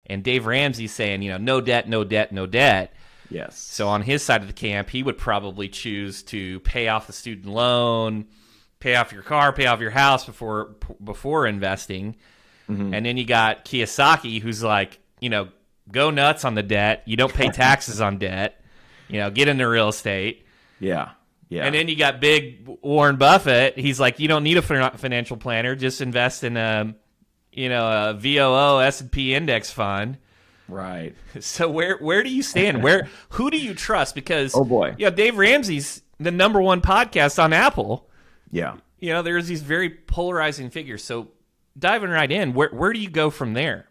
And Dave Ramsey's saying, no debt, no debt, no debt. Yes. So on his side of the camp, he would probably choose to pay off the student loan, pay off your car, pay off your house before investing. Mm-hmm. And then you got Kiyosaki, who's like, go nuts on the debt. You don't pay taxes on debt. Get into real estate. Yeah. Yeah. And then you got big Warren Buffett. He's like, you don't need a financial planner. Just invest in a VOO S&P index fund. Right. So where do you stand? Who do you trust? Because oh boy, Dave Ramsey's the #1 podcast on Apple. Yeah. There's these very polarizing figures. So diving right in, where do you go from there?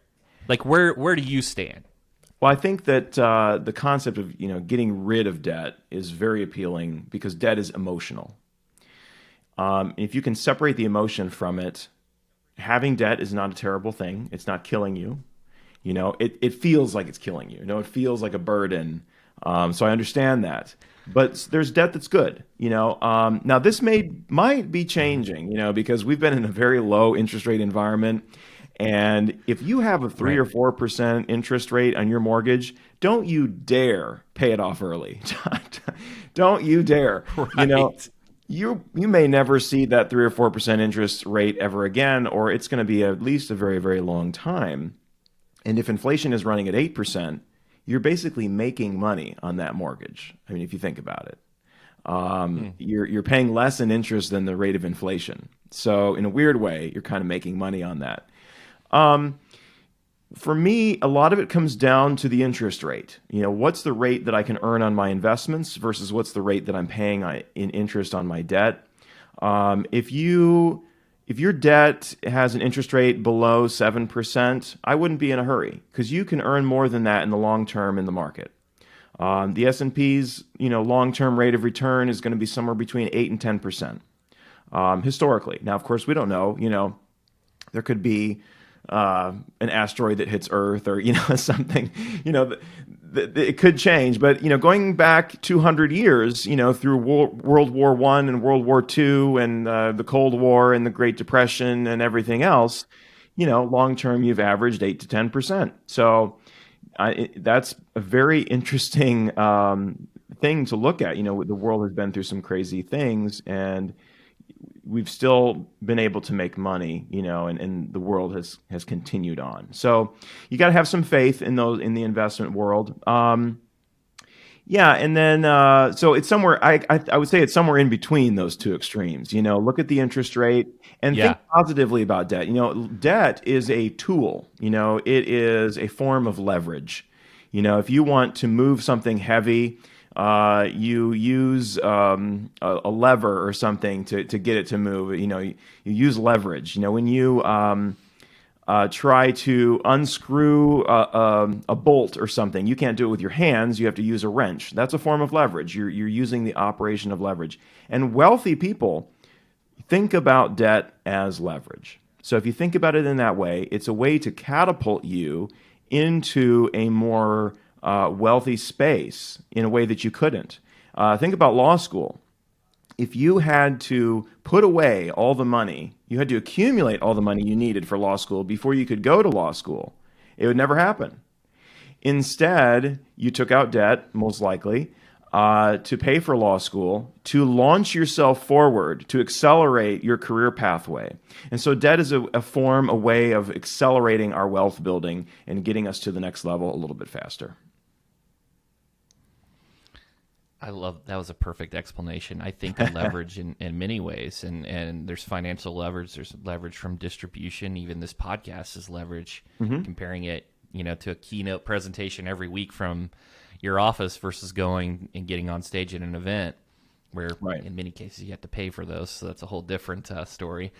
Like where do you stand? Well, I think that the concept of getting rid of debt is very appealing because debt is emotional. If you can separate the emotion from it, having debt is not a terrible thing. It's not killing you. It feels like it's killing you. It feels like a burden. So I understand that. But there's debt that's good. Now this might be changing. Because we've been in a very low interest rate environment. And if you have a 3 or 4% interest rate on your mortgage, don't you dare pay it off early. Don't you dare. Right. You may never see that 3 or 4% interest rate ever again, or it's going to be at least a very, very long time. And if inflation is running at 8%, you're basically making money on that mortgage. I mean, if you think about it, you're paying less in interest than the rate of inflation. So in a weird way, you're kind of making money on that. For me, a lot of it comes down to the interest rate. What's the rate that I can earn on my investments versus what's the rate that I'm paying in interest on my debt? If your debt has an interest rate below 7%, I wouldn't be in a hurry because you can earn more than that in the long term in the market. The S&P's long-term rate of return is going to be somewhere between 8 and 10% historically. Now, of course, we don't know. There could be an asteroid that hits Earth or something. It could change. But going back 200 years, through World War I and World War II and the Cold War and the Great Depression and everything else, long term you've averaged 8 to 10%. So that's a very interesting thing to look at. The world has been through some crazy things, and we've still been able to make money, and the world has continued on. So you got to have some faith in the investment world. And then so it's somewhere. I would say it's somewhere in between those two extremes. Look at the interest rate and think positively about debt. Debt is a tool. It is a form of leverage. If you want to move something heavy, you use a lever or something to get it to move. You use leverage. When you try to unscrew a bolt or something, you can't do it with your hands. You have to use a wrench. That's a form of leverage. You're using the operation of leverage. And wealthy people think about debt as leverage. So if you think about it in that way, it's a way to catapult you into a more wealthy space in a way that you couldn't. Think about law school. If you had to put away all the money, you had to accumulate all the money you needed for law school before you could go to law school, it would never happen. Instead, you took out debt, most likely, to pay for law school, to launch yourself forward, to accelerate your career pathway. And so debt is a way of accelerating our wealth building and getting us to the next level a little bit faster. I love that. Was a perfect explanation. I think of leverage in many ways, and there's financial leverage. There's leverage from distribution. Even this podcast is leverage. Comparing it, to a keynote presentation every week from your office versus going and getting on stage at an event, where in many cases you have to pay for those. So that's a whole different story.